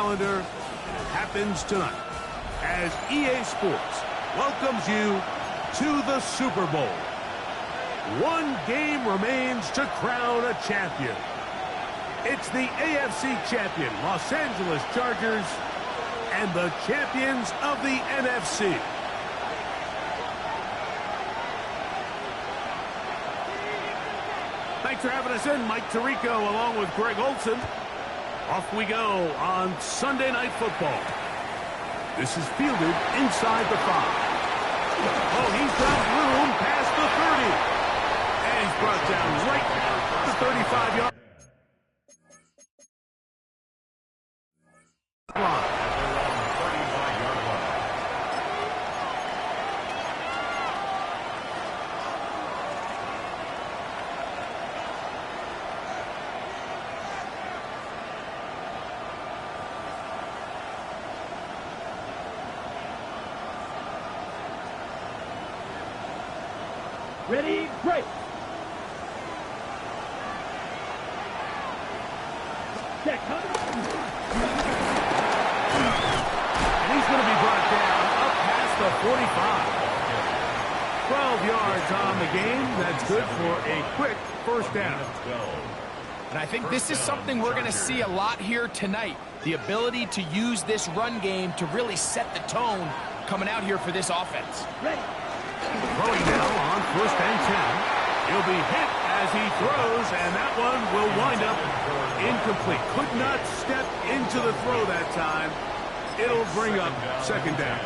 calendar, and it happens tonight as EA Sports welcomes you to the Super Bowl. One game remains to crown a champion. It's the AFC champion, Los Angeles Chargers, and the champions of the NFC. Thanks for having us in, Mike Tirico, along with Greg Olson. Off we go on Sunday Night Football. This is fielded inside the 5. Oh, he's got room past the 30. And he's brought down right at the 35-yard line. Ready, break. Check, And he's going to be brought down up past the 45. 12 yards on the game. That's good for a quick first down. And I think this is something we're going to see a lot here tonight. The ability to use this run game to really set the tone coming out here for this offense. ready. Throwing now on 1st and 10. He'll be hit as he throws, and that one will wind up incomplete. Could not step into the throw that time. It'll bring up 2nd down.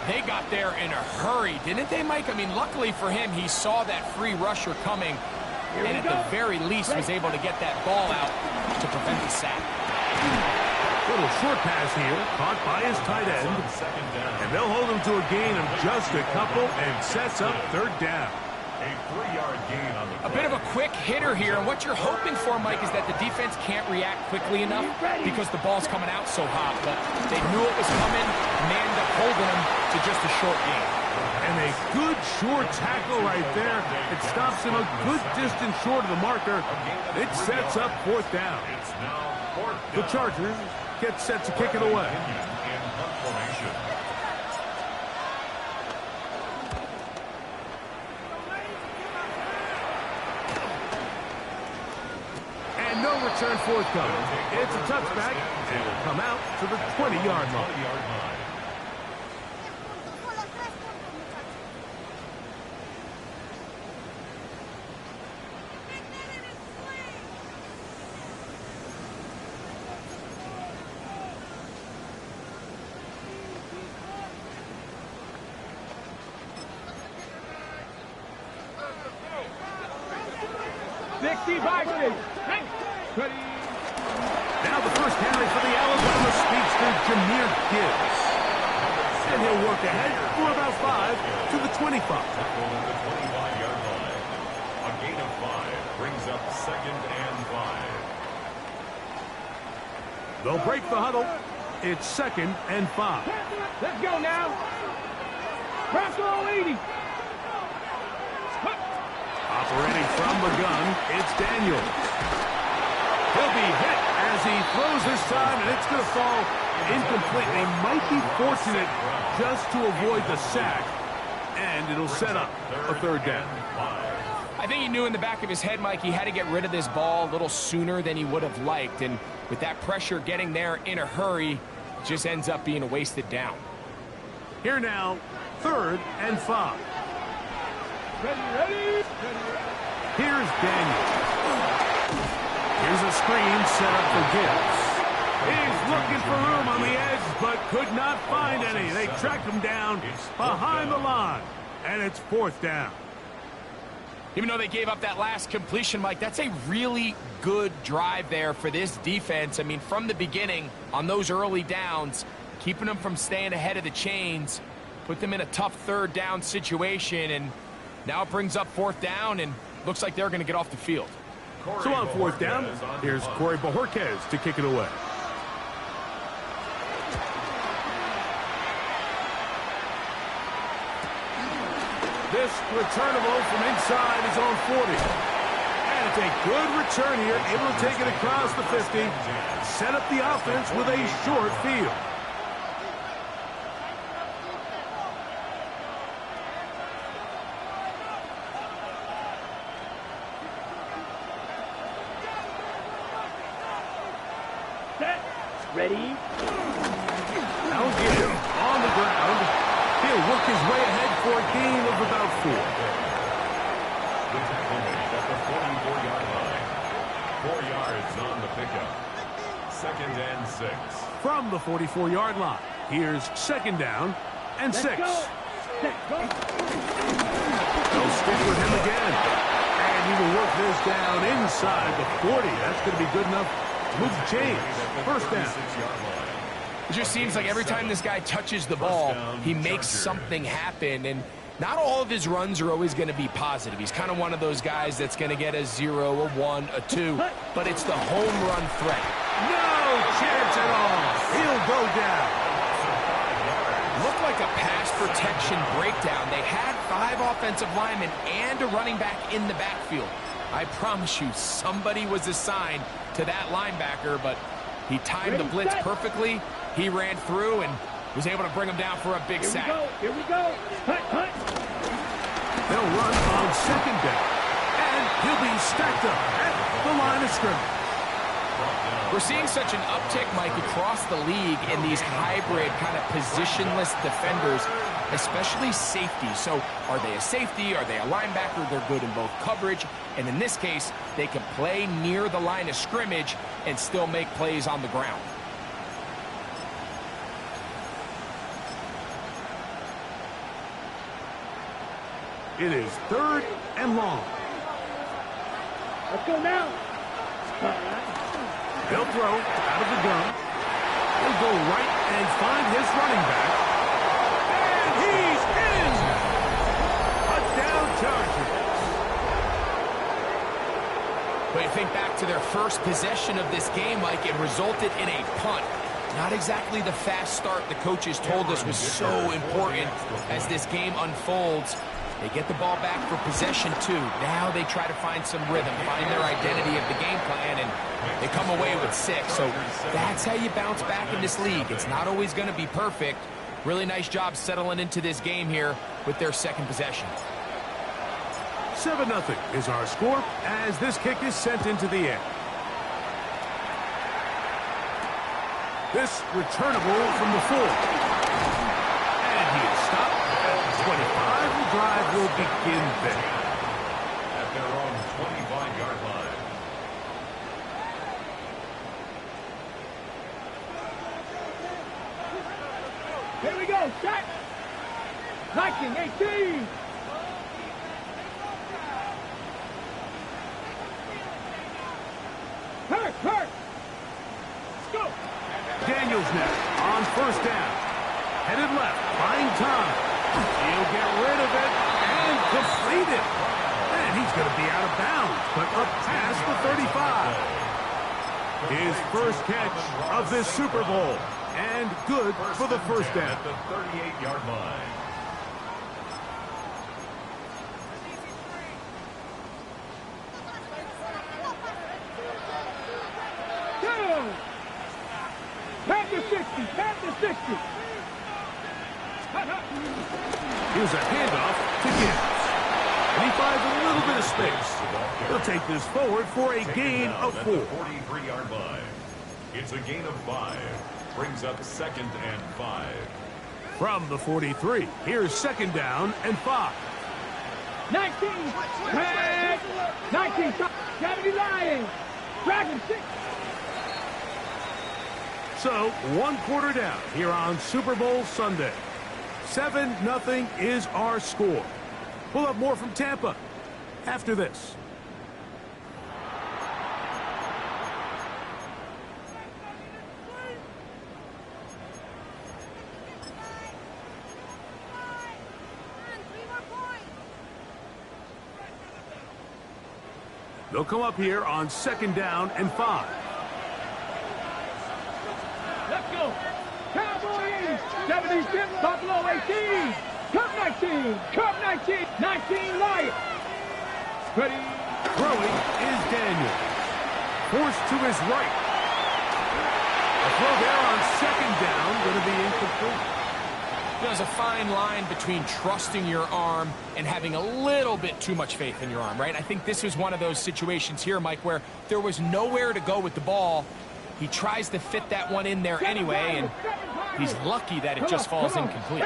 They got there in a hurry, didn't they, Mike? I mean, luckily for him, he saw that free rusher coming, and at the very least was able to get that ball out to prevent the sack. Little short pass here, caught by his tight end. And they'll hold him to a gain of just a couple and sets up 3rd down. A 3-yard gain on the A bit of a quick hitter here, and what you're hoping for, Mike, is that the defense can't react quickly enough because the ball's coming out so hot. But they knew it was coming, and they ended up holding him to just a short gain. And a good short tackle right there. It stops him a good distance short of the marker. It sets up 4th down. It's now 4th down. The Chargers get set to kick it away. In punt formation. And no return forthcoming. It's a touchback, and will come out to the 20-yard line. Now the first carry for the Alabama speedster, Jahmyr Gibbs. And he'll work ahead for about 5 to the 25. The 25-yard line. A gain of 5 brings up 2nd and 5. They'll break the huddle. It's 2nd and 5. Let's go now. Bronco 80. Operating from the gun, it's Daniels. He'll be hit as he throws this time, and it's going to fall incomplete. They might be fortunate just to avoid the sack, and it'll set up a 3rd down. I think he knew in the back of his head, Mike, he had to get rid of this ball a little sooner than he would have liked. And with that pressure getting there in a hurry, it just ends up being a wasted down. Here now, 3rd and 5. Ready. Here's Daniels. Here's a screen set up for Gibbs. He's looking for room on the edge, but could not find any. They tracked him down behind the line, and it's 4th down. Even though they gave up that last completion, Mike, that's a really good drive there for this defense. I mean, from the beginning, on those early downs, keeping them from staying ahead of the chains, put them in a tough 3rd down situation, and now it brings up 4th down, and looks like they're going to get off the field. So on 4th down, here's Corey Bojorquez to kick it away. This returnable from inside his own 40. And it's a good return here, able to take it across the 50, set up the offense with a short field. Set. Ready. Now get him on the ground. He'll work his way ahead for a gain of about 4. The tackle made at the 44-yard line. 4 yards on the pickup. 2nd and 6. From the 44-yard line, here's 2nd down and 6. Let's go. Set. Go. They'll stick with him again. And he will work this down inside the 40. That's going to be good enough to move the chains. 1st down. It just seems like every time this guy touches the ball, he makes something happen. And not all of his runs are always going to be positive. He's kind of one of those guys that's going to get a 0, a 1, a 2. But it's the home run threat. No chance at all. He'll go down. Looked like a pass protection breakdown. They had 5 offensive linemen and a running back in the backfield. I promise you, somebody was assigned to that linebacker, but he timed the blitz perfectly. He ran through and was able to bring him down for a big sack. Here we go. Hut. They'll run on 2nd down. And he'll be stacked up at the line of scrimmage. We're seeing such an uptick, Mike, across the league in these hybrid kind of positionless defenders, especially safety. So are they a safety? Are they a linebacker? They're good in both coverage. And in this case, they can play near the line of scrimmage and still make plays on the ground. It is 3rd and long. Let's go now. They'll throw out of the gun. He'll go right and find his running back. And he's in! A down charger. But you think back to their first possession of this game, Mike, it resulted in a punt. Not exactly the fast start the coaches told us was so important as this game unfolds. They get the ball back for possession 2. Now they try to find some rhythm, find their identity of the game plan, and they come away with 6. So that's how you bounce back in this league. It's not always going to be perfect. Really nice job settling into this game here with their 2nd possession. 7-0 is our score as this kick is sent into the air. This returnable from the 4. And he is stopped at the 25. The drive will begin there. At their own 25-yard line. Here we go. Set. 19, 18. Hurt. Let's go. Daniels now on 1st down. Headed left, buying time. He'll get rid of it and complete it. And he's going to be out of bounds, but up past the 35. His first catch of this Super Bowl. And good for the 1st down. At the 38-yard line. Past the 60. Here's a handoff to Gibbs. And he finds a little bit of space. He'll take this forward for a gain of 4. 43-yard line. It's a gain of 5. Brings up 2nd and 5. From the 43, here's 2nd down and 5. 19. 19. Gotta be lying. Dragon 6. So, 1 quarter down here on Super Bowl Sunday. 7-0 is our score. We'll have more from Tampa after this. They'll come up here on 2nd down and 5. Let's go. Cowboys. 76. Buffalo 18. Cup 19. Cup 19. 19 Lions. Ready. Throwing is Daniel. Forced to his right. A throw there on second down, going to be incomplete. There's a fine line between trusting your arm and having a little bit too much faith in your arm, right? I think this was one of those situations here, Mike, where there was nowhere to go with the ball. He tries to fit that one in there anyway, and he's lucky that it just falls incomplete.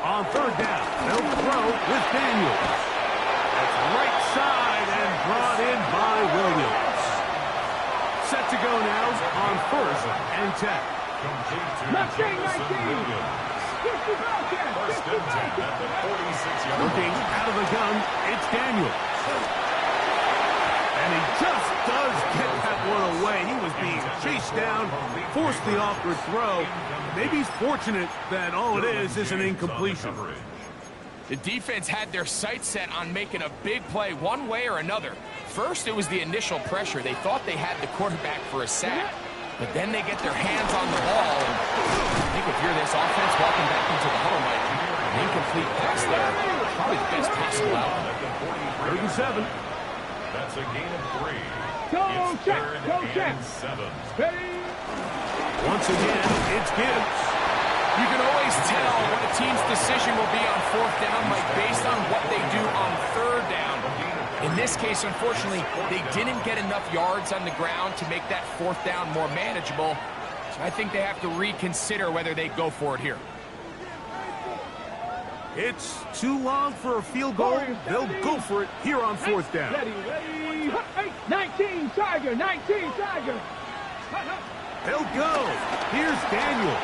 On third down, they'll throw with Daniels. That's right side and brought in by Williams. Set to go now on first and 10. Mustang 19. First and 10 at the 46-yard line. Looking out of the gun, it's Daniels. And he just does get that one away. He was being chased down, forced the awkward throw. Maybe he's fortunate that all it is an incompletion. The defense had their sights set on making a big play one way or another. First, it was the initial pressure. They thought they had the quarterback for a sack. But then they get their hands on the ball. And I think if you're this offense walking back into the huddle, Mike, an incomplete pass there, probably the best possible outcome. 3rd and 7. That's a gain of 3. Go It's check, 3rd go check. and 7. Ready? Once again, it's Gibbs. You can always tell what a team's decision will be on 4th down, Mike, based on what they do on 3rd down. In this case, unfortunately, they didn't get enough yards on the ground to make that 4th down more manageable. So I think they have to reconsider whether they go for it here. It's too long for a field goal. They'll go for it here on 4th down. Ready, ready. 19, Tiger, 19, Tiger. They'll go. Here's Daniels.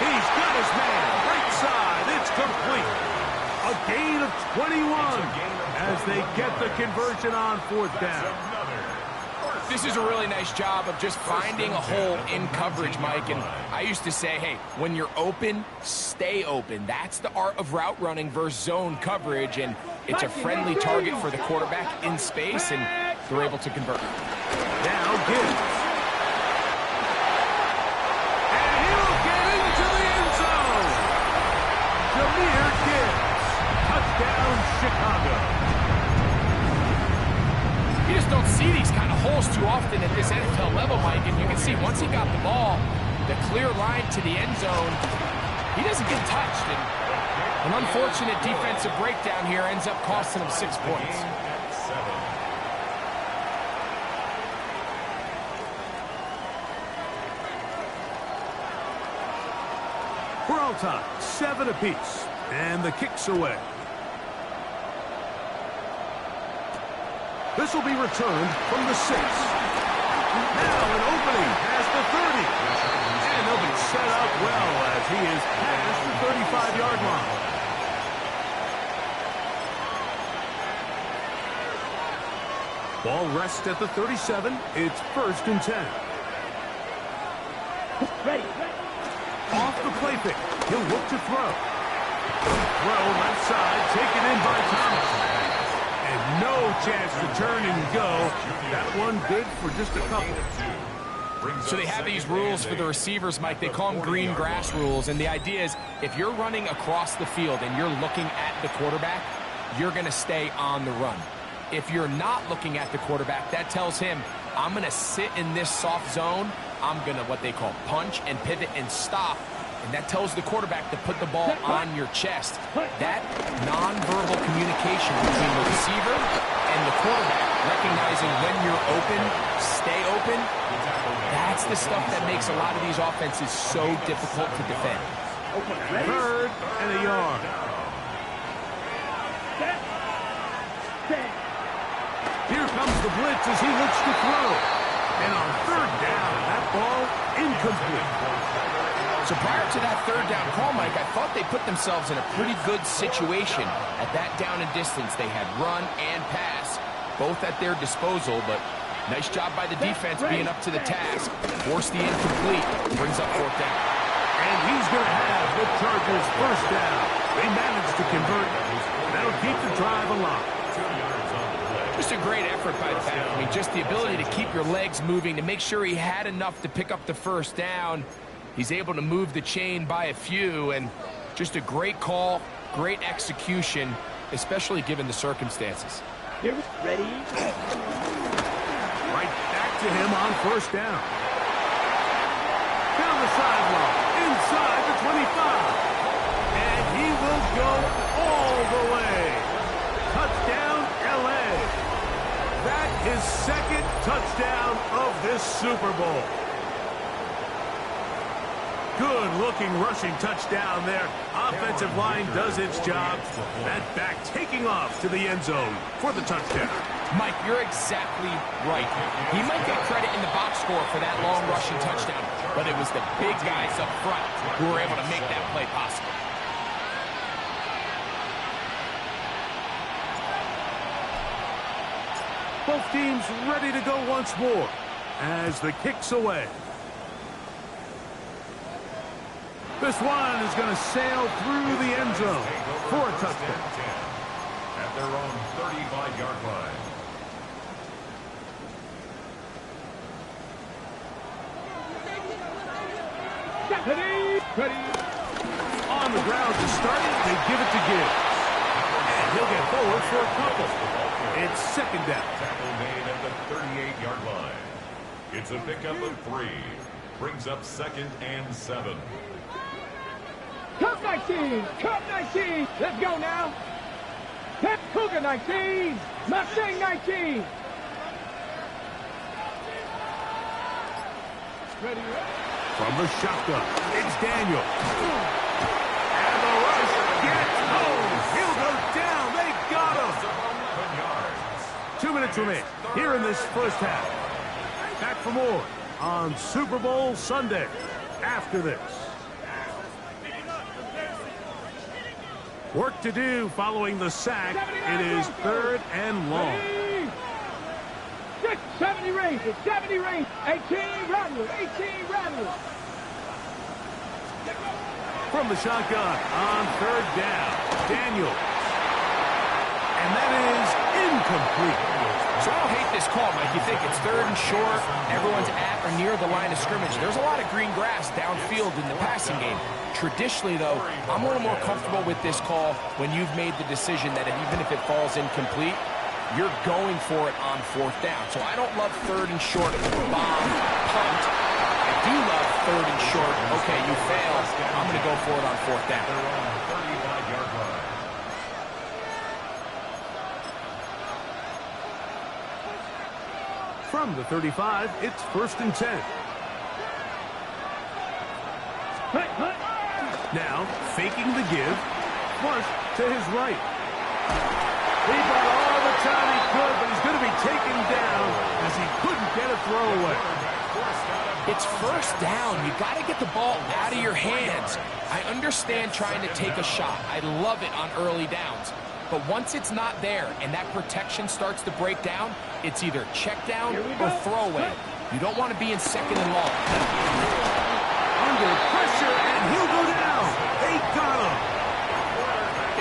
He's got his man. Right side. It's complete. A gain of 21 as they get the conversion on 4th down. This is a really nice job of just finding a hole in coverage, Mike. And I used to say, hey, when you're open, stay open. That's the art of route running versus zone coverage. And it's a friendly target for the quarterback in space, and they're able to convert. Now Gibbs. And he'll get into the end zone. Jahmyr Gibbs. Touchdown, Chicago. You just don't see these kind of holes too often at this NFL level, Mike. And you can see once he got the ball, the clear line to the end zone, he doesn't get touched. And an unfortunate defensive breakdown here ends up costing him 6 points. We're all tied, 7 apiece, and the kick's away. This will be returned from the 6. Now an opening past the 30. And they'll be set up well as he is past the 35-yard line. Ball rests at the 37. It's 1st and 10. Ready. Off the play pick. He'll look to throw. Throw left side, taken in by Thomas. And no chance to turn and go. That one good for just a couple. So they have these rules for the receivers, Mike. They call them green grass rules. And the idea is if you're running across the field and you're looking at the quarterback, you're going to stay on the run. If you're not looking at the quarterback, that tells him, I'm going to sit in this soft zone. I'm going to what they call punch and pivot and stop. And that tells the quarterback to put the ball on your chest. That nonverbal communication between the receiver and the quarterback, recognizing when you're open, stay open, that's the stuff that makes a lot of these offenses so difficult to defend. 3rd and a yard. Here comes the blitz as he looks to throw. And on 3rd down, that ball incomplete. So prior to that 3rd down call, Mike, I thought they put themselves in a pretty good situation at that down and distance. They had run and pass, both at their disposal, but nice job by the defense being up to the task. Forced the incomplete, brings up 4th down. And he's going to have the Chargers 1st down. They managed to convert. That'll keep the drive alive. Just a great effort by the back. I mean, just the ability to keep your legs moving, to make sure he had enough to pick up the 1st down. He's able to move the chain by a few, and just a great call Great execution, especially given the circumstances. Ready? Right back to him on first down. Down the sideline, inside the 25. And he will go all the way. Touchdown, L.A. That is second touchdown of this Super Bowl. Good-looking rushing touchdown there. Offensive line does its job. That back taking off to the end zone for the touchdown. Mike, you're exactly right. He might get credit in the box score for that long rushing touchdown, but it was the big guys up front who were able to make that play possible. Both teams ready to go once more as the kick's away. This one is going to sail through the end zone for a touchdown. At their own 35-yard line. Ready? On the ground to start it, they give it to Gibbs. And he'll get forward for a couple. It's second down. Tackle made at the 38-yard line. It's a pickup of 3. Brings up second and 7. Cup 19! Cup 19! Let's go now! Pep Cougar 19! Mustang 19! Ready? From the shotgun, it's Daniel. And the rush gets home. He'll go down. They got him. 2 minutes remain here in this first half. Back for more on Super Bowl Sunday after this. Work to do following the sack. It is third and long. 70 range, 70 range, 18 Rattler, 18 Rattler. From the shotgun on third down, Daniel. And that is incomplete. So I don't hate this call, Mike. You think it's third and short, everyone's at or near the line of scrimmage. There's a lot of green grass downfield in the passing game. Traditionally, though, I'm a little more comfortable with this call when you've made the decision that even if it falls incomplete, you're going for it on fourth down. So I don't love third and short, bomb, punt. I do love third and short. Okay, you failed. I'm going to go for it on fourth down. From the 35, it's first and 10. Now, faking the give, flush to his right. He bought all the time he could, but he's going to be taken down as he couldn't get a throwaway. It's first down. You got to get the ball out of your hands. I understand trying to take a shot. I love it on early downs. But once it's not there and that protection starts to break down, it's either check down or throwaway. You don't want to be in second and long. Under pressure, and he'll go down. They got him.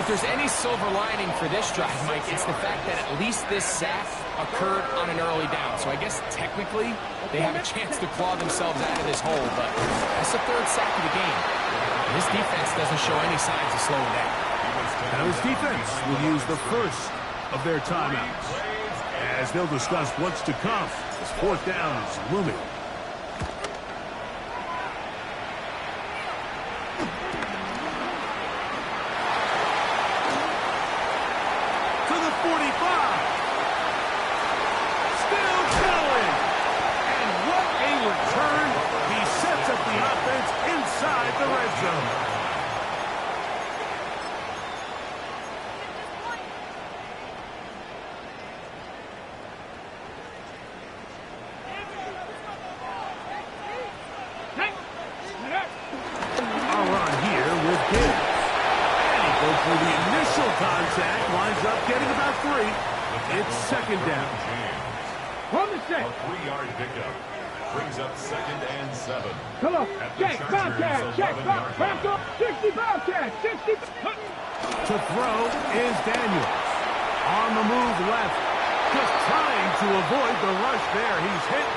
If there's any silver lining for this drive, Mike, it's the fact that at least this sack occurred on an early down. So I guess technically they have a chance to claw themselves out of this hole, but that's the third sack of the game. This defense doesn't show any signs of slowing down. Now his defense will use the first of their timeouts as they'll discuss what's to come as fourth down is looming. To the 45. Still going. And what a return. He sets up the offense inside the red zone. For the initial contact, winds up getting about 3. It's second down. On the set. A 3-yard pickup brings up second and 7. Come on. Check, contact, check, back up, 60 contact, 60. To throw is Daniels. On the move left. Just trying to avoid the rush there. He's hit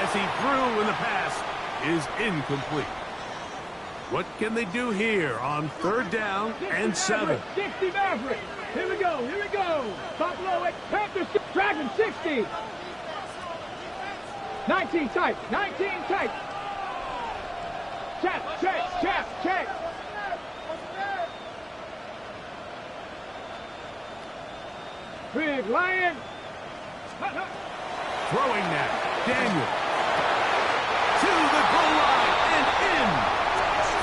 as he threw, and the pass is incomplete. What can they do here on 3rd down and 7? 60 Maverick. Here we go. Here we go. Top low at Panthers. Dragon 60. 19 tight. 19 tight. Check. Big Lion. Throwing now. Daniel. To the goal line and in.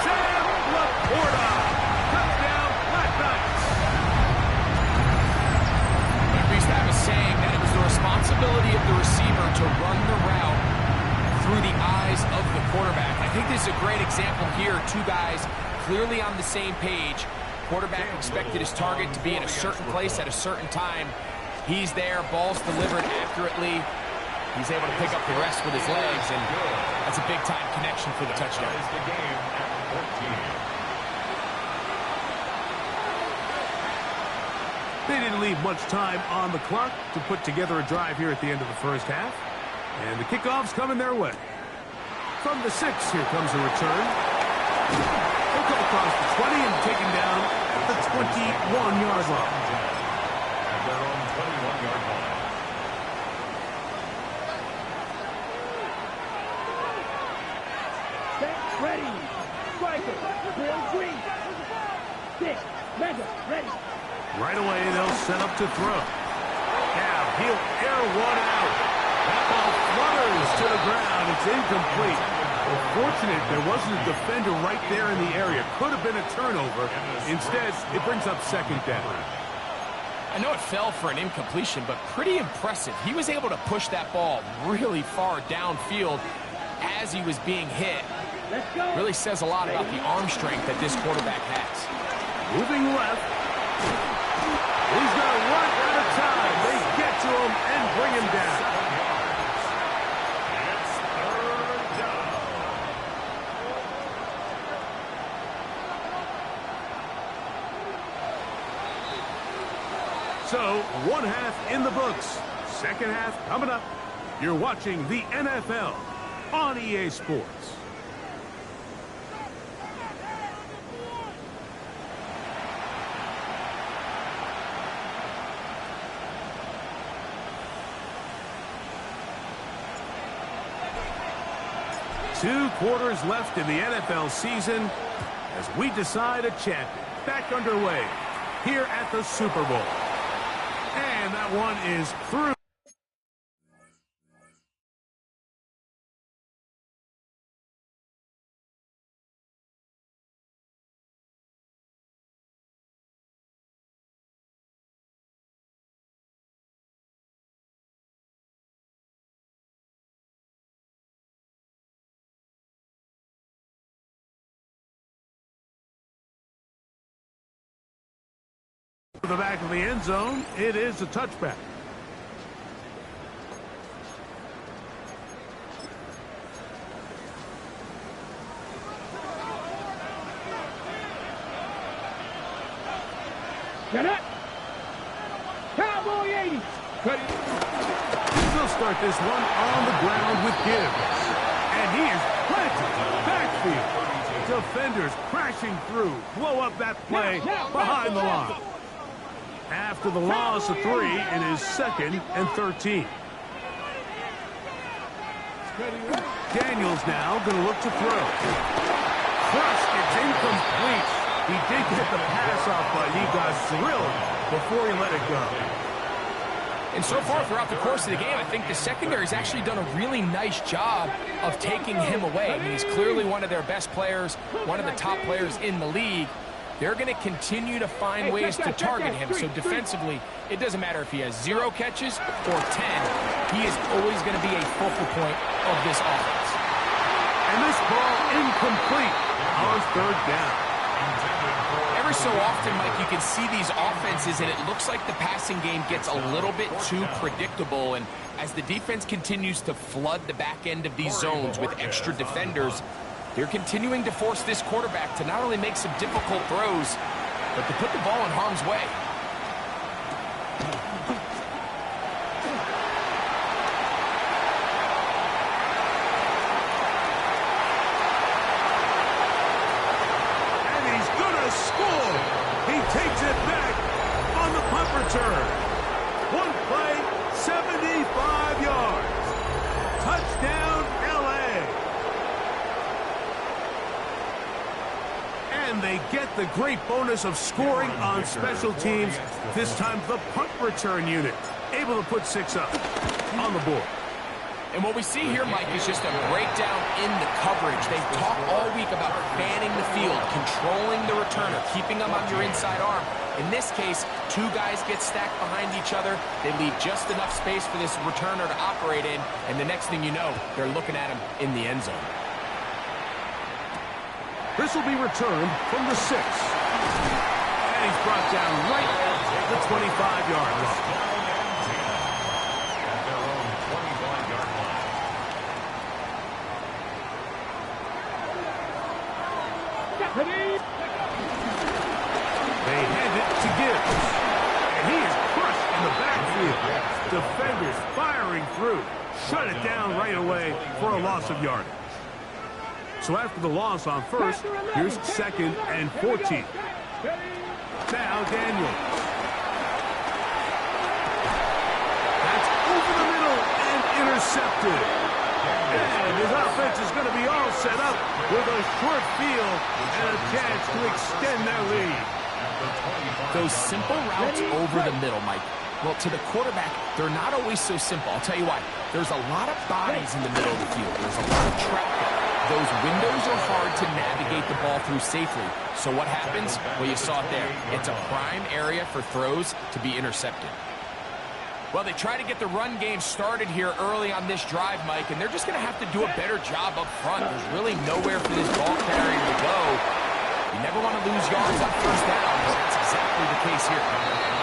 Sam Laporta. Touchdown, Black Knights. We used to have a saying that it was the responsibility of the receiver to run the route through the eyes of the quarterback. I think this is a great example here. Two guys clearly on the same page. Quarterback expected his target to be in a certain place at a certain time. He's there, ball's delivered accurately. He's able to pick up the rest with his legs, and that's a big-time connection for the touchdown. The game at 14. They didn't leave much time on the clock to put together a drive here at the end of the first half. And the kickoff's coming their way. From the 6, here comes a return. He'll come across the 20 and taken down at the 21-yard line. At their own 21-yard line. Ready. Striker. Drill green. 6. Mega. Ready. Right away, they'll set up to throw. Now, he'll air one out. That ball flutters to the ground. It's incomplete. Well, fortunate there wasn't a defender right there in the area. Could have been a turnover. Instead, it brings up 2nd down. I know it fell for an incompletion, but pretty impressive. He was able to push that ball really far downfield as he was being hit. Really says a lot about the arm strength that this quarterback has. Moving left. He's going to run out of time. They get to him and bring him down. It's 3rd down. So, 1 half in the books. 2nd half coming up. You're watching the NFL on EA Sports. Two quarters left in the NFL season as we decide a champion. Back underway here at the Super Bowl. And that one is through. To the back of the end zone, it is a touchback. Get it. Cowboy 80. Ready. They'll start this one on the ground with Gibbs. And he is planted backfield. Defenders crashing through. Blow up that play behind the line. After the loss of 3, it is 2nd and 13. Daniels now going to look to throw. Crushed, it's incomplete. He did get the pass off, but he got drilled before he let it go. And so far throughout the course of the game, I think the secondary's actually done a really nice job of taking him away. I mean, he's clearly one of their best players, one of the top players in the league. They're going to continue to find ways to target him. So defensively, it doesn't matter if he has 0 catches or 10. He is always going to be a focal point of this offense. And this ball incomplete on 3rd down. Every so often, Mike, you can see these offenses, and it looks like the passing game gets a little bit too predictable. And as the defense continues to flood the back end of these zones with extra defenders, they're continuing to force this quarterback to not only make some difficult throws, but to put the ball in harm's way. get the great bonus of scoring on special teams. This time the punt return unit able to put 6 up on the board. And what we see here, Mike, is just a breakdown in the coverage. They've talked all week about fanning the field, controlling the returner, keeping them on your inside arm. In this case, 2 guys get stacked behind each other. They leave just enough space for this returner to operate in, and the next thing you know, they're looking at him in the end zone. This will be returned from the 6. And he's brought down right at the 25-yard line. Ready? They hand it to Gibbs. And he is crushed in the backfield. Defenders firing through. Shut it down right away for a loss of yardage. So after the loss on first, here's 2nd and 14. Now Daniel. That's over the middle and intercepted. And his offense is going to be all set up with a short field and a chance to extend their lead. Those simple routes over the middle, Mike. Well, to the quarterback, they're not always so simple. I'll tell you why. There's a lot of bodies in the middle of the field. There's a lot of traffic. Those windows are hard to navigate the ball through safely. So what happens? Well, you saw it there. It's a prime area for throws to be intercepted. Well, they try to get the run game started here early on this drive, Mike, and they're just going to have to do a better job up front. There's really nowhere for this ball carrier to go. You never want to lose yards on first down. That's exactly the case here.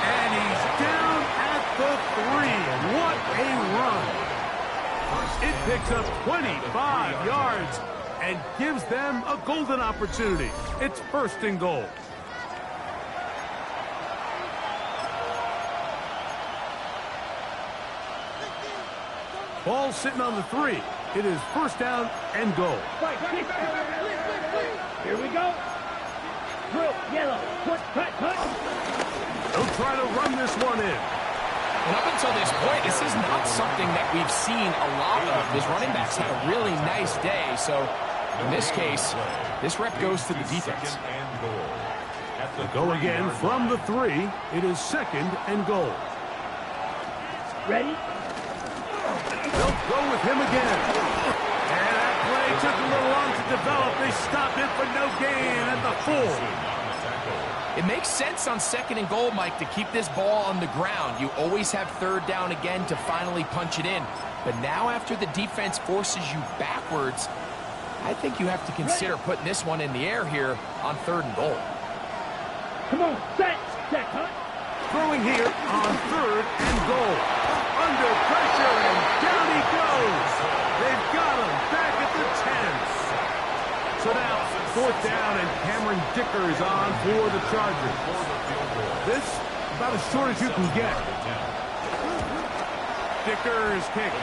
And he's down at the 3. What a run. It picks up 25 yards and gives them a golden opportunity. It's 1st and goal. Ball sitting on the 3. It is 1st down and goal. Here we go. Blue, yellow, cut. They'll try to run this one in. And up until this point, this is not something that we've seen a lot of. His running backs had a really nice day. So in this case, this rep goes to the defense. They'll go again from the 3. It is 2nd and goal. Ready? They'll go with him again. And that play took a little long to develop. They stopped it for no gain at the 4. It makes sense on 2nd and goal, Mike, to keep this ball on the ground. You always have 3rd down again to finally punch it in. But now after the defense forces you backwards, I think you have to consider putting this one in the air here on 3rd and goal. Come on, set, hunt. Throwing here on 3rd and goal. Under pressure, and down he goes. They've got him back at the 10. So now 4th down, and Cameron Dicker is on for the Chargers. This about as short as you can get. Dicker's kick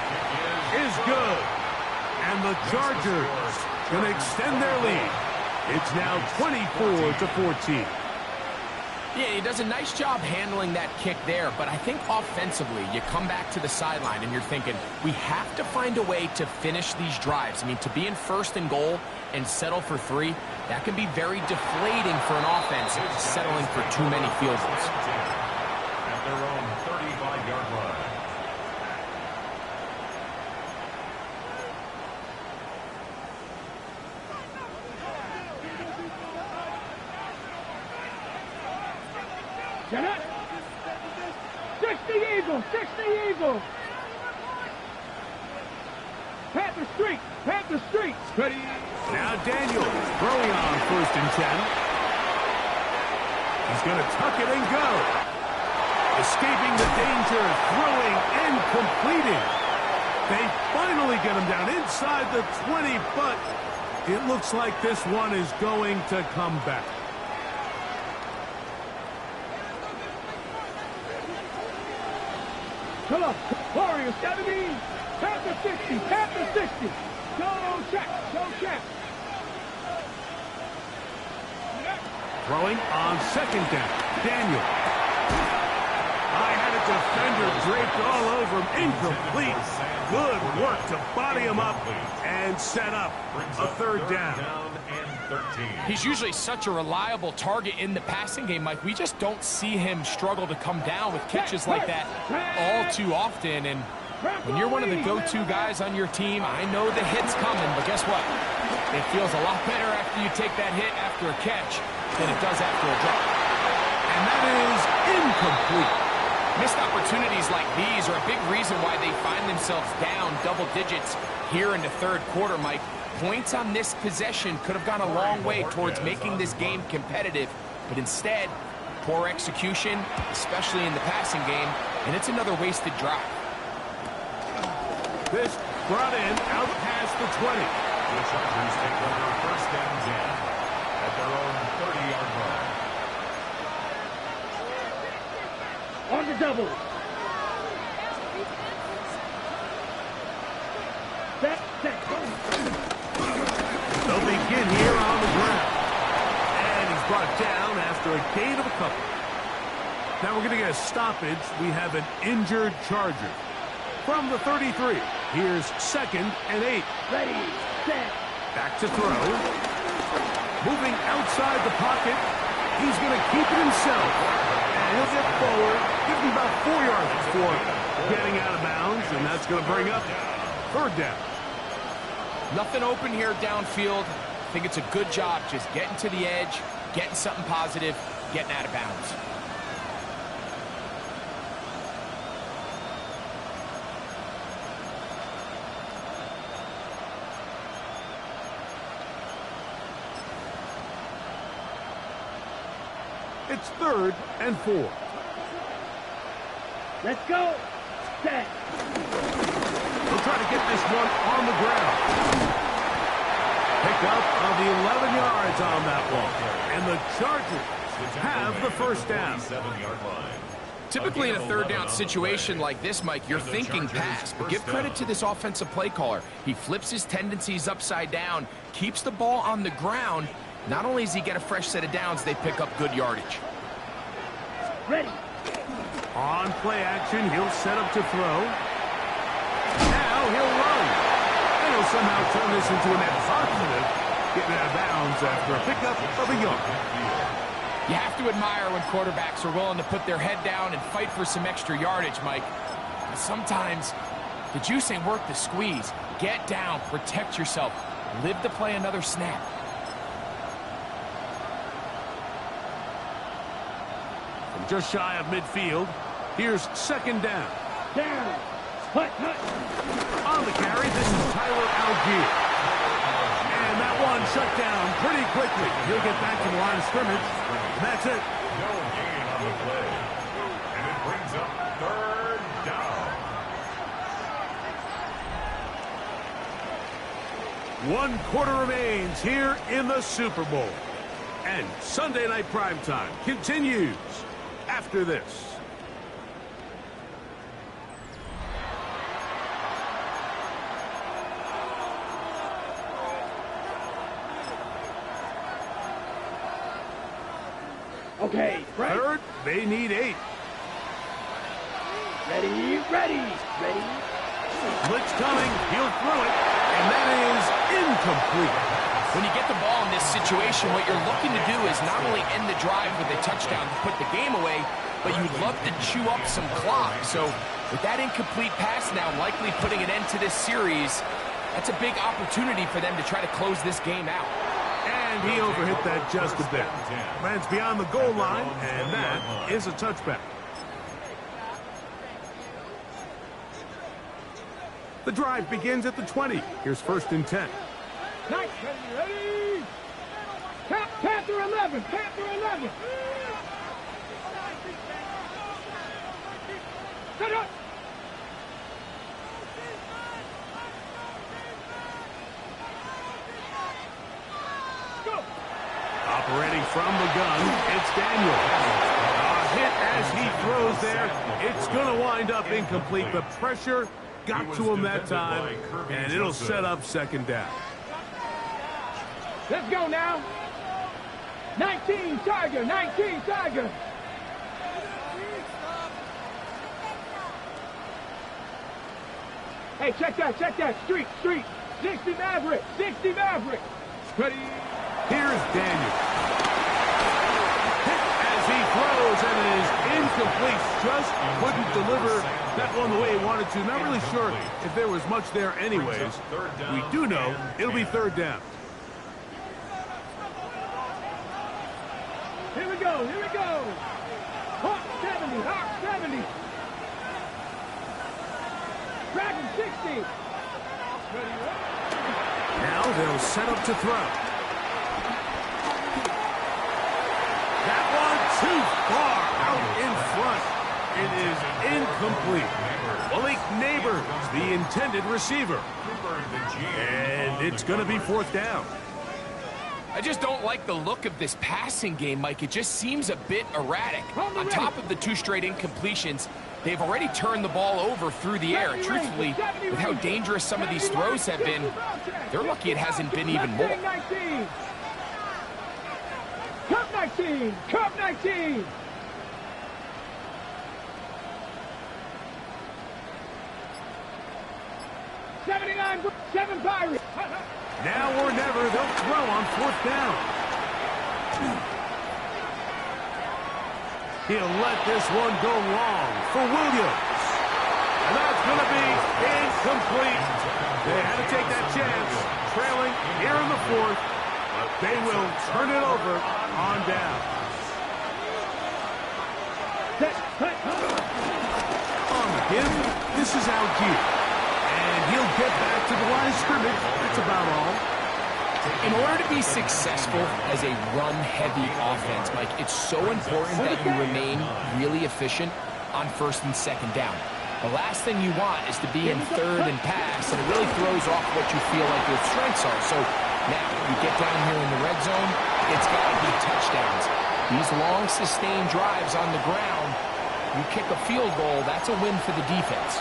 is good. And the Chargers going to extend their lead. It's now 24-14. Yeah, he does a nice job handling that kick there, but I think offensively, you come back to the sideline and you're thinking, we have to find a way to finish these drives. I mean, to be in 1st and goal and settle for 3, that can be very deflating for an offense settling for too many field goals. At their own 35-yard line. Get it. 60 Eagles, 60 Eagles. Panther Street. Ready. Now Daniel throwing on 1st and 10. He's going to tuck it and go. Escaping the danger, throwing and completing. They finally get him down inside the 20, but it looks like this one is going to come back. Come on, Warriors 70, Panther 60. Go check. Throwing on 2nd down. Daniel. I had a defender draped all over him. Incomplete. Good work to body him up and set up a third down. He's usually such a reliable target in the passing game, Mike. We just don't see him struggle to come down with catches like that all too often. And when you're one of the go-to guys on your team, I know the hit's coming, but guess what? It feels a lot better after you take that hit after a catch than it does after a drop. And that is incomplete. Missed opportunities like these are a big reason why they find themselves down double digits here in the third quarter, Mike. Points on this possession could have gone a long way towards making this game competitive, but instead, poor execution, especially in the passing game, and it's another wasted drive. This brought in out past the 20. The Chargers take over first and 10 at their own 30-yard line. On the double. Set. They'll begin here on the ground. And he's brought down after a gain of a couple. Now we're going to get a stoppage. We have an injured Charger. From the 33, here's 2nd and 8. Ready, set. Back to throw. Moving outside the pocket. He's going to keep it himself. And he'll get forward. Give him about 4 yards before getting out of bounds. And that's going to bring up third down. Nothing open here downfield. I think it's a good job just getting to the edge, getting something positive, getting out of bounds. It's 3rd and 4. Let's go. Set. He'll try to get this one on the ground. Pick up of the 11 yards on that one. And the Chargers have the first down. Typically in a third down situation like this, Mike, you're thinking pass, but give credit to this offensive play caller. He flips his tendencies upside down, keeps the ball on the ground. Not only does he get a fresh set of downs, they pick up good yardage. Ready. On play action, he'll set up to throw. Now he'll run. And he'll somehow turn this into a net positive, getting out of bounds after a pickup of a yard. You have to admire when quarterbacks are willing to put their head down and fight for some extra yardage, Mike. But sometimes the juice ain't worth the squeeze. Get down, protect yourself, live to play another snap. From just shy of midfield, here's 2nd down. Down. Hut. On the carry, this is Tyler Algier. And that one shut down pretty quickly. He'll get back to the line of scrimmage. And that's it. No gain on the play. And it brings up third down. 1 quarter remains here in the Super Bowl. And Sunday Night Primetime continues after this. Okay, right. 3rd, they need 8. Ready. Blitz coming, he'll throw it, and that is incomplete. When you get the ball in this situation, what you're looking to do is not only end the drive with a touchdown to put the game away, but you'd love to chew up some clock. So with that incomplete pass now likely putting an end to this series, that's a big opportunity for them to try to close this game out. And he overhit that just a bit. Lands beyond the goal line, and that is a touchback. The drive begins at the 20. Here's 1st and 10. Nice. Ready. Panther 11. Set up. Go. Operating from the gun, it's Daniel. A hit as he throws there. It's going to wind up incomplete. The pressure got to him that time, and it'll set up 2nd down. Let's go now. 19 Tiger. Hey, check that, street. 60 Maverick, 60 Maverick. Ready? Here's Daniel. Hit as he throws, and it is incomplete. Just couldn't deliver that one the way he wanted to. Not really sure if there was much there anyways. We do know it'll be third down. Here we go. Hawk 70. Dragon 60. Now they'll set up to throw. That one too far out in front. It is incomplete. Malik Neighbors, the intended receiver. And it's going to be fourth down. I just don't like the look of this passing game, Mike. It just seems a bit erratic. On top of the 2 straight incompletions, they've already turned the ball over through the air. And truthfully, with how dangerous some of these throws have been, they're lucky it hasn't been even more. Cup 19. Seven Pirates. Now or never, they'll throw on fourth down. He'll let this one go long for Williams. And that's going to be incomplete. They had to take that chance, trailing here in the fourth, but they will turn it over on down. On the give, this is Algier. And he'll get back to the line of scrimmage. That's about all. In order to be successful as a run-heavy offense, Mike, it's so important that you remain really efficient on first and second down. The last thing you want is to be in third and pass, and it really throws off what you feel like your strengths are. So now, you get down here in the red zone, it's got to be touchdowns. These long, sustained drives on the ground, you kick a field goal, that's a win for the defense.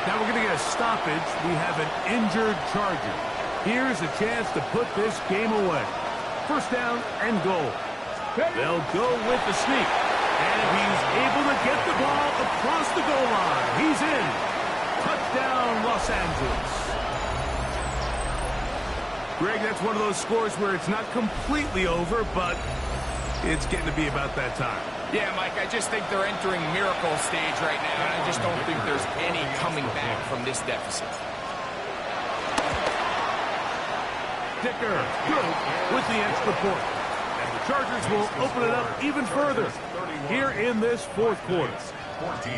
Now we're going to get a stoppage. We have an injured Charger. Here's a chance to put this game away. First down and goal. They'll go with the sneak. And he's able to get the ball across the goal line. He's in. Touchdown, Los Angeles. Greg, that's one of those scores where it's not completely over, but it's getting to be about that time. Yeah, Mike, I just think they're entering miracle stage right now, and I just don't think there's any coming back from this deficit. Dicker, good with the extra point. And the Chargers will open it up even further here in this fourth quarter. 14.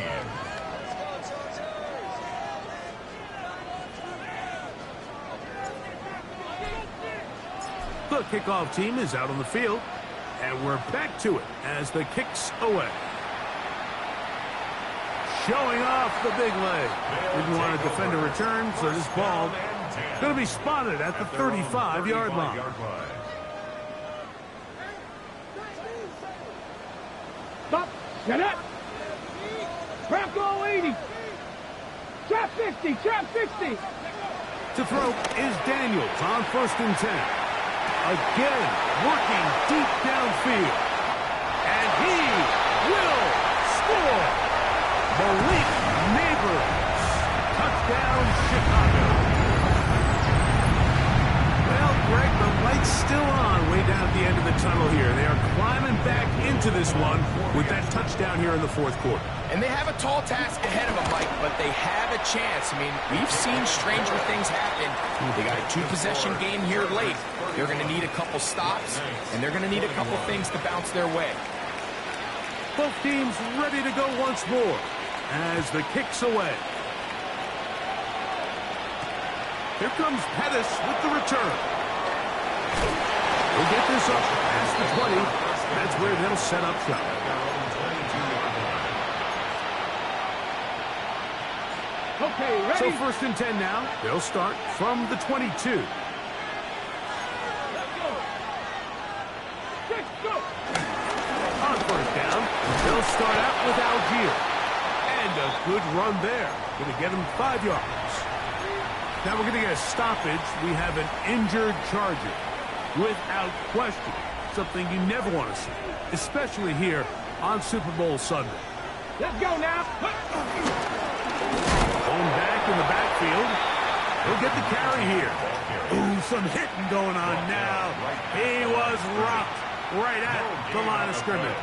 The kickoff team is out on the field, and we're back to it as the kick's away. Showing off the big leg. Didn't want to defend a return, so this ball going to be spotted at the 35-yard line. Stop. Set up. Trap goal 80. Trap 50. To throw is Daniels on first and 10. Again, working deep downfield. And he will score. Malik Neighbors. Touchdown, Chicago. Well, Greg, the light's still on way down at the end of the tunnel here. They are climbing back into this one with that touchdown here in the fourth quarter. And they have a tall task ahead of them, Mike, but they have a chance. I mean, we've seen stranger things happen. They got a 2-possession game here late. They're going to need a couple stops, and they're going to need a couple things to bounce their way. Both teams ready to go once more as the kick's away. Here comes Pettis with the return. We'll get this up past the 20. That's where they'll set up shop. Okay, ready? So first and 10 now. They'll start from the 22. On first down, they'll start out with Algier. And a good run there. Going to get him 5 yards. Now we're going to get a stoppage. We have an injured Charger. Without question. Something you never want to see. Especially here on Super Bowl Sunday. Let's go now. Going back in the backfield. He'll get the carry here. Ooh, some hitting going on now. He was rocked right at the line of scrimmage.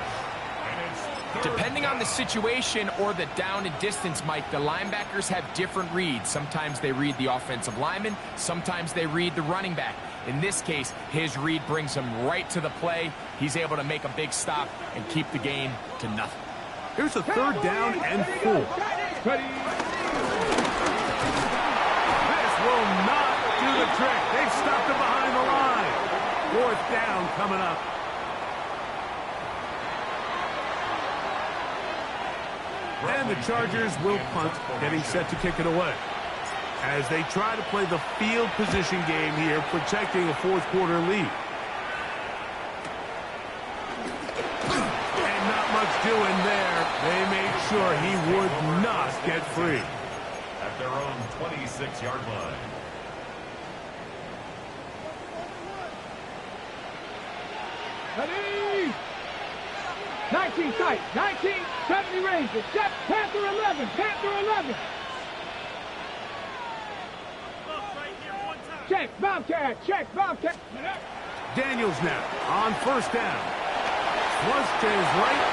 Depending on the situation or the down and distance, Mike, the linebackers have different reads. Sometimes they read the offensive lineman. Sometimes they read the running back. In this case, his read brings him right to the play. He's able to make a big stop and keep the game to nothing. Here's a 3rd down and 4. This will not do the trick. They've stopped him behind the line. 4th down coming up. And the Chargers will punt, getting set to kick it away. As they try to play the field position game here, protecting a 4th quarter lead. And not much doing there. They made sure he would not get free. At their own 26-yard line. Ready? 19 tight. 19, 70 range. Set. Panther 11. Panther 11. Check. Bobcat. Check. Bobcat. Daniels now on 1st down. Flush to his right,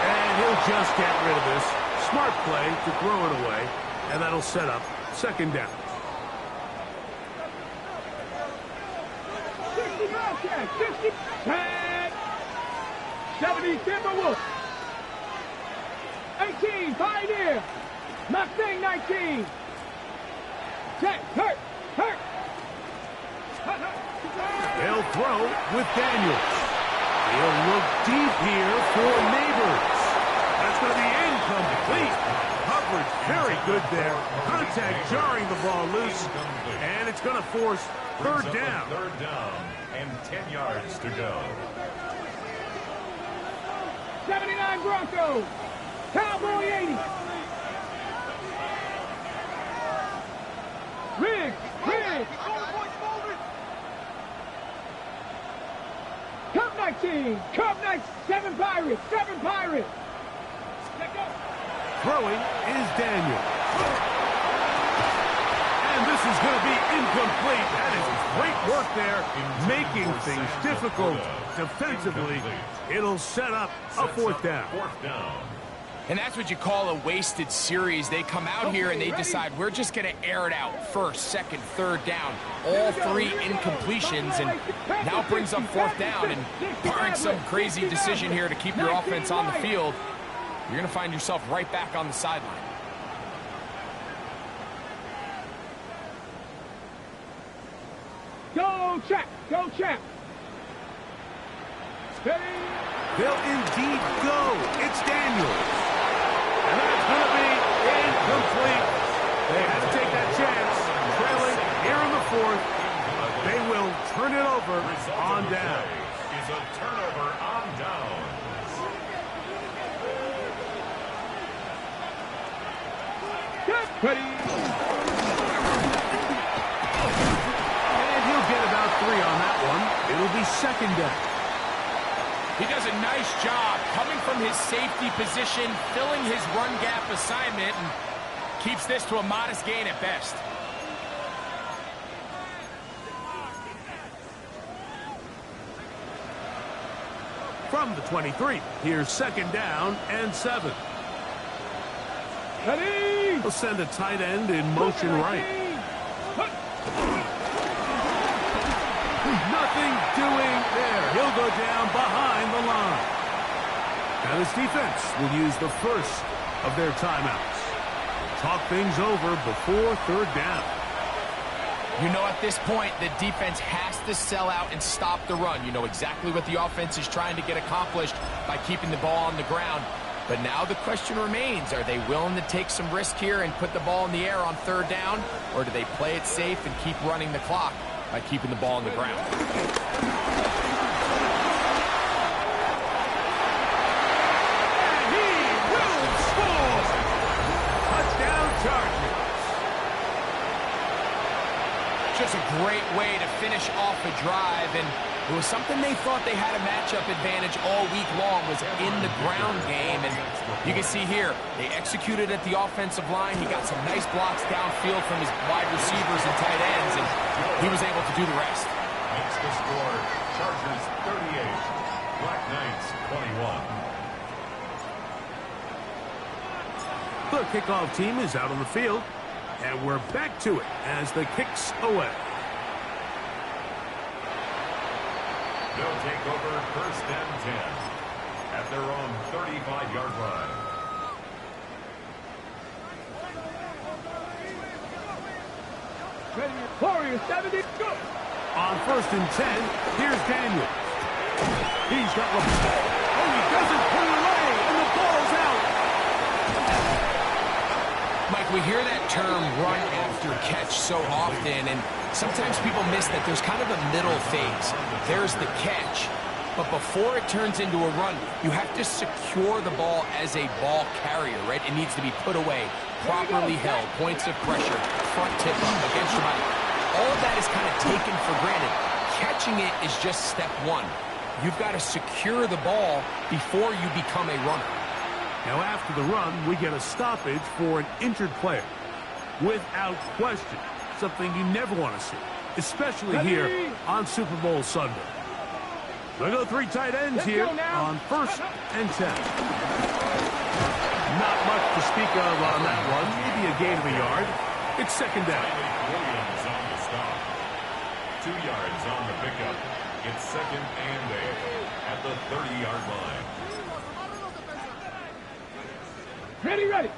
and he'll just get rid of this. Smart play to throw it away, and that'll set up 2nd down. 60 Bobcat. 60. 10. 70 Timberwolves. 18 Pioneer. Mustang 19. Check. Hurt. Hurt. They'll throw with Daniels. He'll look deep here for Neighbors. That's going to be incomplete. Coverage very good there. Contact jarring the ball loose. And it's going to force 3rd down. 3rd down and 10 yards to go. 79 Broncos. Cowboy 80. Riggs. Riggs. Cup 19. Cup 19. 7 Pirates. 7 Pirates. Throwing is Daniel. And this is going to be incomplete. That is great work there, making things difficult defensively. It'll set up a 4th down. 4th down. And that's what you call a wasted series. They come out here and they decide we're just going to air it out. 1st, 2nd, 3rd down. All 3 incompletions, and now brings up 4th down. And barring some crazy decision here to keep your offense on the field, you're going to find yourself right back on the sideline. Go check. Go check. Steady. They'll indeed go. It's Daniels. And that's going to be incomplete. They had to take that chance. Trailing here in the 4th. They will turn it over on down. Is a turnover on downs. Ready. And he'll get about 3 on that one. It'll be 2nd down. He does a nice job coming from his safety position, filling his run gap assignment, and keeps this to a modest gain at best. From the 23, here's 2nd down and 7. Ready. He'll send a tight end in motion right. Nothing doing there. He'll go down behind the line. Now this defense will use the first of their timeouts. Talk things over before 3rd down. You know, at this point, the defense has to sell out and stop the run. You know exactly what the offense is trying to get accomplished by keeping the ball on the ground. But now the question remains, are they willing to take some risk here and put the ball in the air on 3rd down? Or do they play it safe and keep running the clock by keeping the ball on the ground? And he will score! Touchdown Chargers. Just a great way to finish off a drive, and It was something they thought they had a matchup advantage all week long, was in the ground game. And you can see here, they executed at the offensive line. He got some nice blocks downfield from his wide receivers and tight ends, and he was able to do the rest. Makes the score Chargers 38, Black Knights 21. The kickoff team is out on the field, and we're back to it as the kick's away. They'll take over 1st and 10 at their own 35-yard line. Warriors 70, go! On 1st and 10, here's Daniels. He's got the ball. Oh, he doesn't put it away, and the ball's out. Mike, we hear that term run after catch so often, and sometimes people miss that there's kind of a middle phase. There's the catch, but before it turns into a run, you have to secure the ball as a ball carrier, right? It needs to be put away, properly held, points of pressure, front tip up against your body. All of that is kind of taken for granted. Catching it is just step one. You've got to secure the ball before you become a runner. Now, after the run, we get a stoppage for an injured player. Without question, something you never want to see, especially here on Super Bowl Sunday. We'll go 3 tight ends here on 1st and 10. Not much to speak of on that one. Maybe a gain of a yard. It's 2nd down. Williams on the stop. 2 yards on the pickup. It's 2nd and 8 at the 30-yard line. Ready, ready.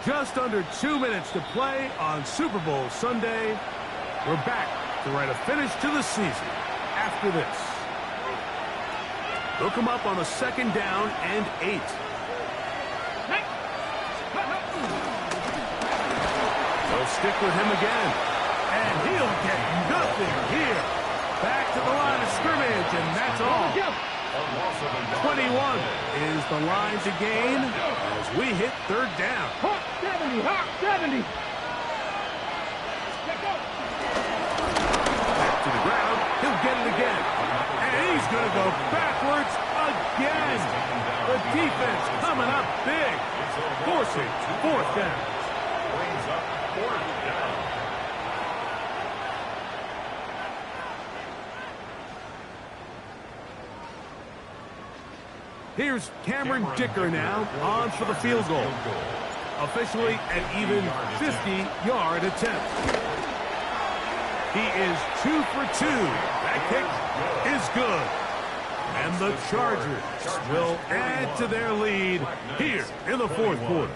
Just under 2 minutes to play on Super Bowl Sunday. We're back to write a finish to the season after this. They'll come up on a 2nd down and 8. They'll stick with him again. And he'll get nothing here. Back to the line of scrimmage, and that's all. 21 is the line to gain as we hit 3rd down. Hawk 70, Hawk 70. Back to the ground. He'll get it again. And he's going to go backwards again. The defense coming up big. Forcing 4th down. Brings up 4th down. Here's Cameron Dicker now on for the field goal. Officially an even 50-yard attempt. He is 2 for 2. That kick is good. And the Chargers will add to their lead here in the 4th quarter.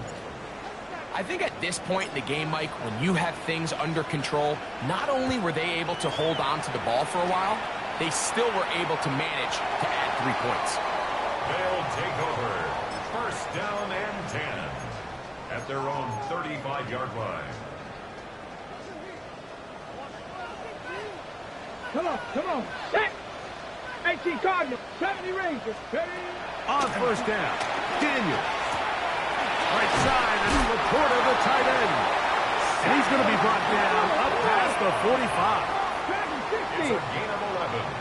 I think at this point in the game, Mike, when you have things under control, not only were they able to hold on to the ball for a while, they still were able to manage to add 3 points. They'll take over 1st down and 10 at their own 35-yard line. Come on, come on. Set. 18 Cardinals, 70 Rangers. Ready? On 1st down, Daniels. Right side, and Laporta, the tight end. And he's going to be brought down up past the 45. It's a gain of 11.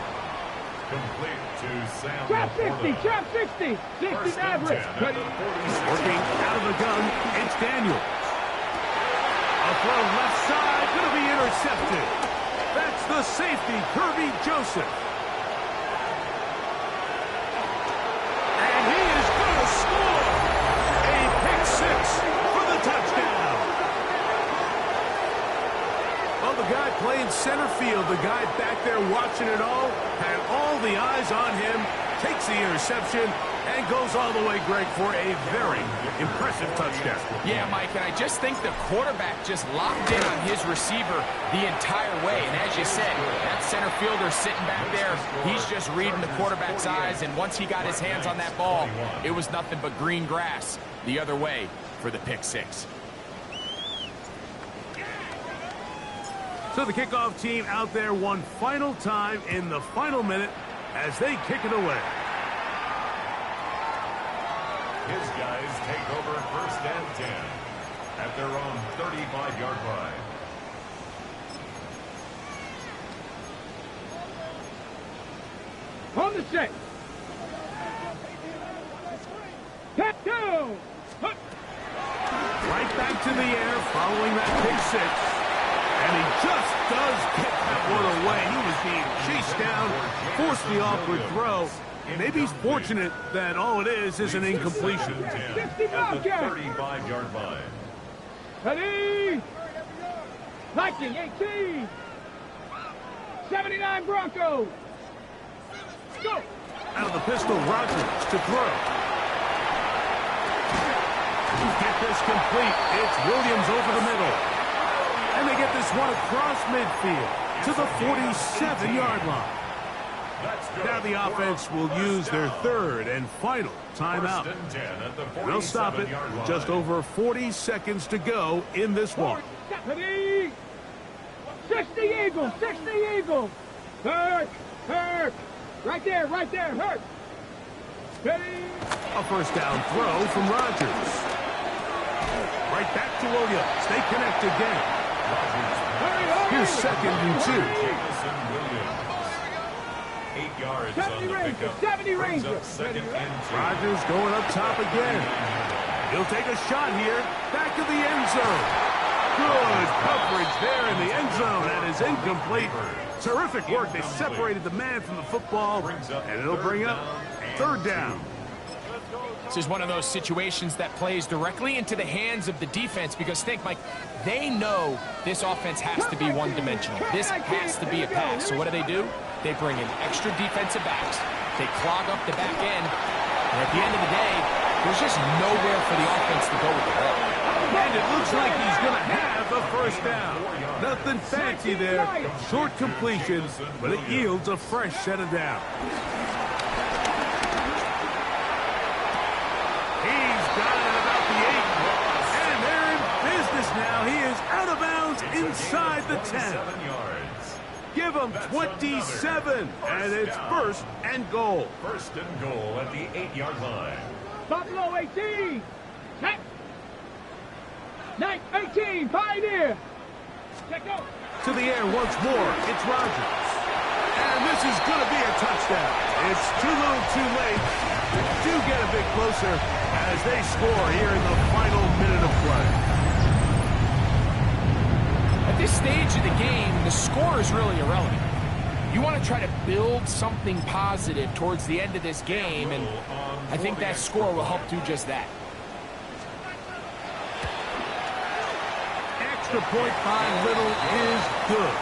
Complete to Sam Trap 60, Laporta. trap 60. 60 average. Ready? Working out of the gun, it's Daniels. A throw left side, going to be intercepted. That's the safety, Kirby Joseph. And he is going to score. A pick 6 for the touchdown. Well, the guy playing center field, the guy back there watching it all, had all the eyes on him, takes the interception, and goes all the way, Greg, for a very impressive touchdown. Yeah, Mike, and I just think the quarterback just locked in on his receiver the entire way. And as you said, that center fielder sitting back there, he's just reading the quarterback's eyes, and once he got his hands on that ball, it was nothing but green grass the other way for the pick 6. So the kickoff team out there one final time in the final minute as they kick it away. His guys take over 1st and 10 at their own 35-yard line. On the set. Tap two. Hook. Right back to the air following that pick six. And he just does get that one away. He was being chased down, forced the awkward throw. Maybe he's fortunate that all it is an incompletion. 65 35-yard line. Ready? Viking 18. 79 Broncos. Go. Out of the pistol, Rodgers to throw. Get this complete. It's Williams over the middle. And they get this one across midfield to the 47-yard line. Now the offense will use their third and final timeout. They'll stop it. Just over 40 seconds to go in this one. 60 Eagles, 60 Eagles. Hurt. Right there, hurt. Ready? A first down throw from Rodgers. Right back to Williams. They connect again. Here's second and 2. 8 yards 70 on the Rangers, pickup. 70 Brings up Rangers. second and 2. Rodgers going up top again. He'll take a shot here. Back to the end zone. Good coverage there in the end zone. That is incomplete. Terrific work. They separated the man from the football, and it'll bring up third down. This is one of those situations that plays directly into the hands of the defense because think, Mike, they know this offense has to be one-dimensional. This has to be a pass. So what do? They bring in extra defensive backs. They clog up the back end. And at the end of the day, there's just nowhere for the offense to go with the ball. And it looks like he's going to have a first down. Nothing fancy there. Short completion, but it yields a fresh set of downs. He's got it at about the 8. And they're in business now. He is out of bounds inside the 10. Give him 27, and it's first and goal. First and goal at the 8-yard line. Buffalo 18. 18, Pioneer. Check out. To the air once more, it's Rodgers. And this is going to be a touchdown. It's too little too late. Do get a bit closer as they score here in the final minute of play. At this stage of the game, the score is really irrelevant. You want to try to build something positive towards the end of this game, and I think that score will help do just that. Extra point by Little is good.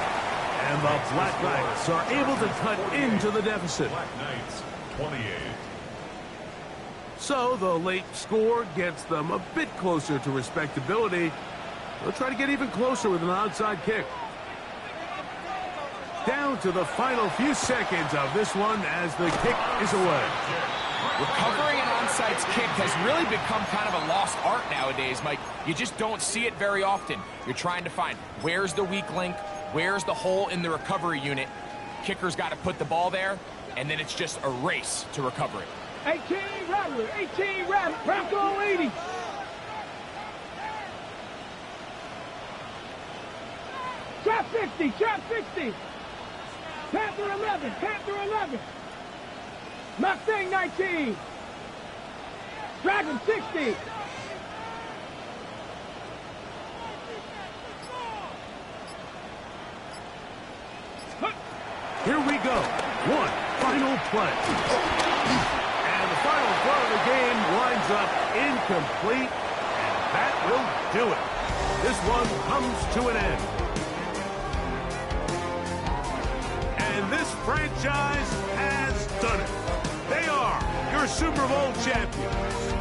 And the Black Knights are able to cut into the deficit. Black Knights, 28. So the late score gets them a bit closer to respectability. They'll try to get even closer with an onside kick. Down to the final few seconds of this one as the kick is away. Recovering an onside kick has really become kind of a lost art nowadays, Mike. You just don't see it very often. You're trying to find where's the weak link, where's the hole in the recovery unit. Kicker's got to put the ball there, and then it's just a race to recover it. 18 Rattler, 18 Rattler, Bronco 80. Trap 50, trap 50. Panther 11, Panther 11. Mustang 19. Dragon 60. Here we go. One final play. And the final throw of the game winds up incomplete. And that will do it. This one comes to an end. And this franchise has done it. They are your Super Bowl champions.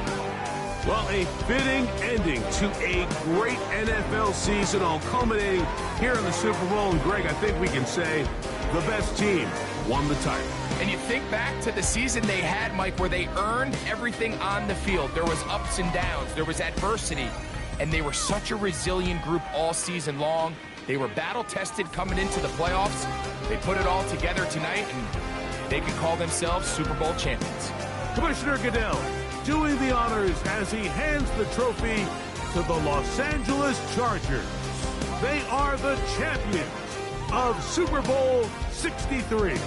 Well, a fitting ending to a great NFL season, all culminating here in the Super Bowl. And Greg, I think we can say the best team won the title. And you think back to the season they had, Mike, where they earned everything on the field. There was ups and downs. There was adversity. And they were such a resilient group all season long. They were battle-tested coming into the playoffs. They put it all together tonight, and they can call themselves Super Bowl champions. Commissioner Goodell doing the honors as he hands the trophy to the Los Angeles Chargers. They are the champions of Super Bowl 63.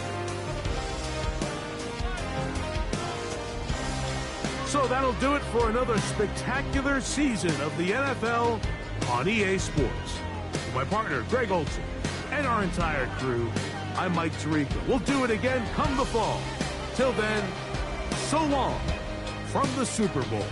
So that'll do it for another spectacular season of the NFL on EA Sports. For my partner, Greg Olson, and our entire crew, I'm Mike Tirico. We'll do it again come the fall. Till then, so long from the Super Bowl.